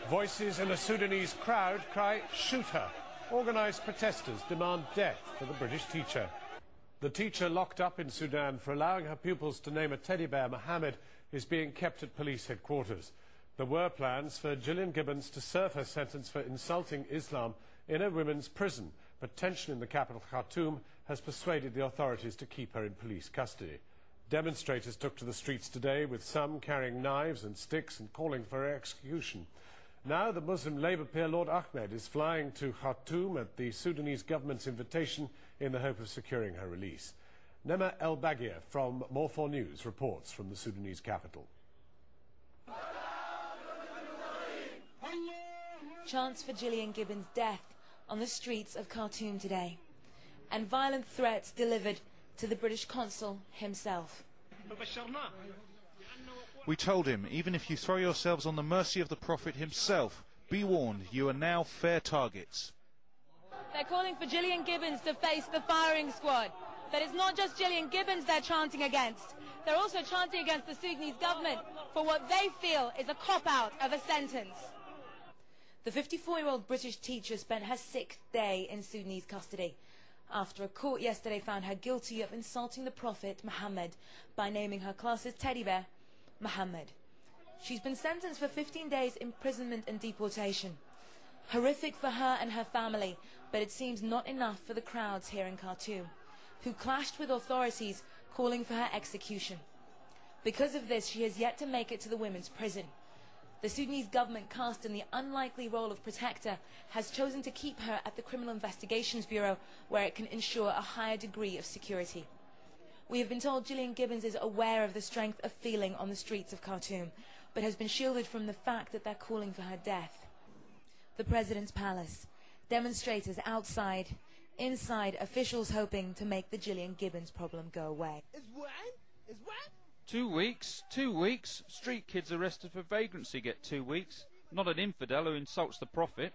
Voices in a Sudanese crowd cry, "Shoot her." Organised protesters demand death for the British teacher. The teacher locked up in Sudan for allowing her pupils to name a teddy bear Mohammed is being kept at police headquarters. There were plans for Gillian Gibbons to serve her sentence for insulting Islam in a women's prison, but tension in the capital Khartoum has persuaded the authorities to keep her in police custody. Demonstrators took to the streets today, with some carrying knives and sticks and calling for her execution. Now the Muslim Labour peer Lord Ahmed is flying to Khartoum at the Sudanese government's invitation in the hope of securing her release. Nema El Baghir from More 4 News reports from the Sudanese capital. Chants for Gillian Gibbons' death on the streets of Khartoum today, and violent threats delivered to the British consul himself. We told him, even if you throw yourselves on the mercy of the Prophet himself, be warned, you are now fair targets. They're calling for Gillian Gibbons to face the firing squad. That it's not just Gillian Gibbons they're chanting against. They're also chanting against the Sudanese government for what they feel is a cop-out of a sentence. The 54-year-old British teacher spent her 6th day in Sudanese custody after a court yesterday found her guilty of insulting the Prophet Muhammad by naming her class's teddy bear Muhammad. She's been sentenced for 15 days imprisonment and deportation. Horrific for her and her family, but it seems not enough for the crowds here in Khartoum, who clashed with authorities calling for her execution. Because of this, she has yet to make it to the women's prison. The Sudanese government, cast in the unlikely role of protector, has chosen to keep her at the Criminal Investigations Bureau, where it can ensure a higher degree of security. We have been told Gillian Gibbons is aware of the strength of feeling on the streets of Khartoum, but has been shielded from the fact that they're calling for her death. The President's Palace. Demonstrators outside. Inside, officials hoping to make the Gillian Gibbons problem go away. Is what? 2 weeks? 2 weeks? Street kids arrested for vagrancy get 2 weeks. Not an infidel who insults the Prophet.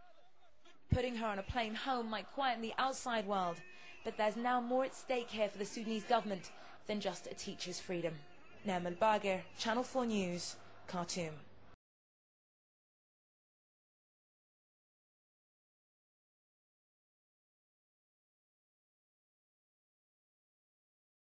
Putting her on a plane home might quieten the outside world, but there's now more at stake here for the Sudanese government than just a teacher's freedom. Nema El Baghir, Channel 4 News, Khartoum.